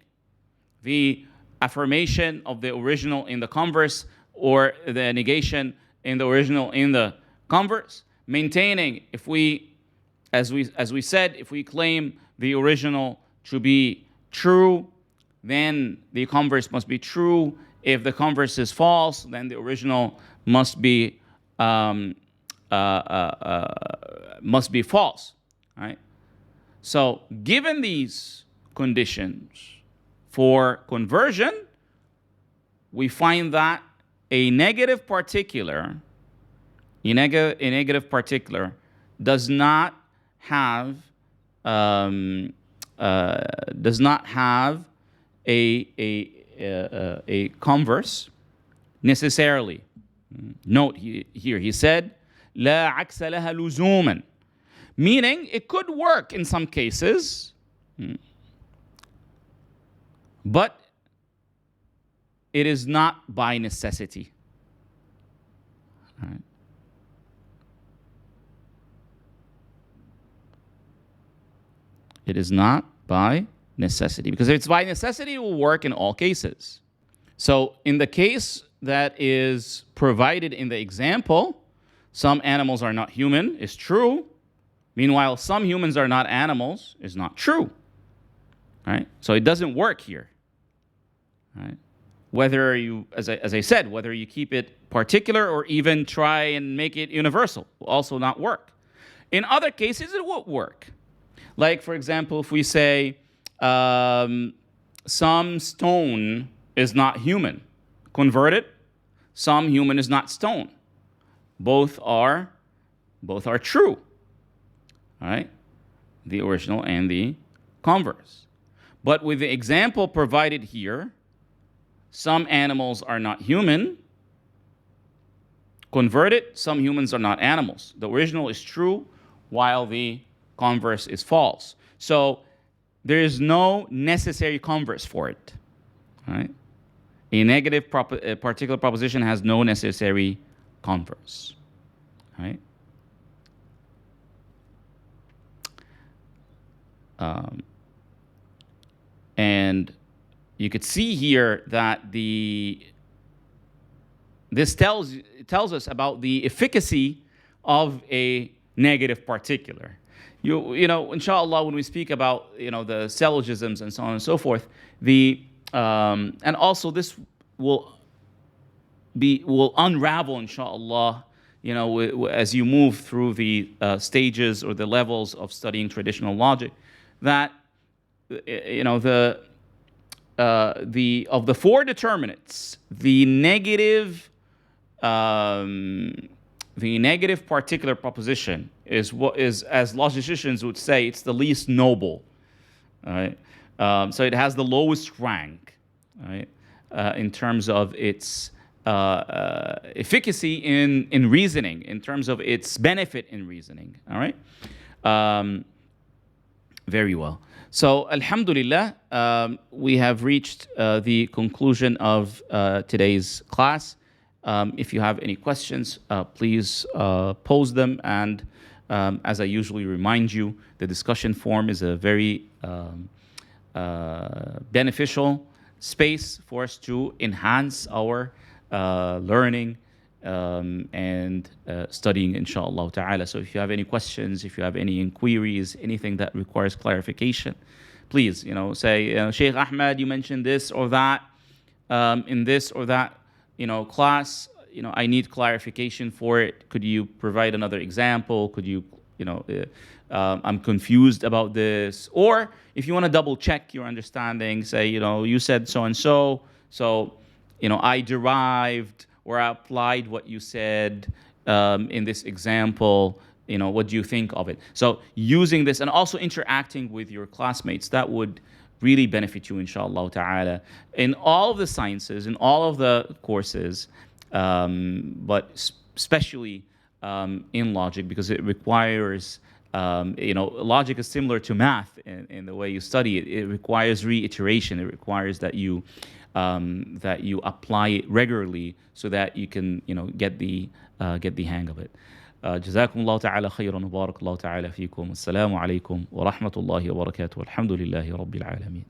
the affirmation of the original in the converse or the negation in the original in the converse, maintaining, if we, as we said, if we claim the original to be true, then the converse must be true. If the converse is false, then the original must be false. Right? So, given these conditions for conversion, we find that a negative particular does not have a converse necessarily. Note here, he said, لا عكس لها لزوما, meaning it could work in some cases, but it is not by necessity. Right. It is not by necessity, because if it's by necessity, it will work in all cases. So in the case that is provided in the example, some animals are not human, is true. Meanwhile, some humans are not animals, is not true. Right? So it doesn't work here. Right? Whether you, as I said, whether you keep it particular or even try and make it universal, will also not work. In other cases, it would work. Like, for example, if we say some stone is not human, convert it, some human is not stone. Both are true. All right? The original and the converse. But with the example provided here, some animals are not human, convert it, some humans are not animals. The original is true, while the converse is false. So there is no necessary converse for it. Right? A negative particular proposition has no necessary converse. Right? And you could see here that this tells us about the efficacy of a negative particular. You know, inshallah, when we speak about the syllogisms and so on and so forth, and also this will unravel, inshallah, as you move through the stages or the levels of studying traditional logic, that of the four determinants, the negative particular proposition is what is, as logicians would say, it's the least noble. Right? So it has the lowest rank, right? In terms of its efficacy in reasoning, in terms of its benefit in reasoning. All right. Very well. So, alhamdulillah, we have reached the conclusion of today's class. If you have any questions, please pose them. And as I usually remind you, the discussion forum is a very beneficial space for us to enhance our learning and studying, inshallah ta'ala. So if you have any questions, if you have any inquiries, anything that requires clarification, please, say, Shaykh Ahmed, you mentioned this or that in this or that, class. I need clarification for it. Could you provide another example? Could you, I'm confused about this. Or if you want to double check your understanding, say, you said so and so. So I derived or I applied what you said in this example. What do you think of it? So using this and also interacting with your classmates, that would really benefit you, inshallah ta'ala, in all of the sciences, in all of the courses, but especially in logic, because it requires, logic is similar to math in the way you study it. It requires reiteration. It requires that you apply it regularly so that you can, get the hang of it. جزاكم الله تعالى خيرا وبارك الله تعالى فيكم. السلام عليكم ورحمة الله وبركاته. الحمد لله رب العالمين.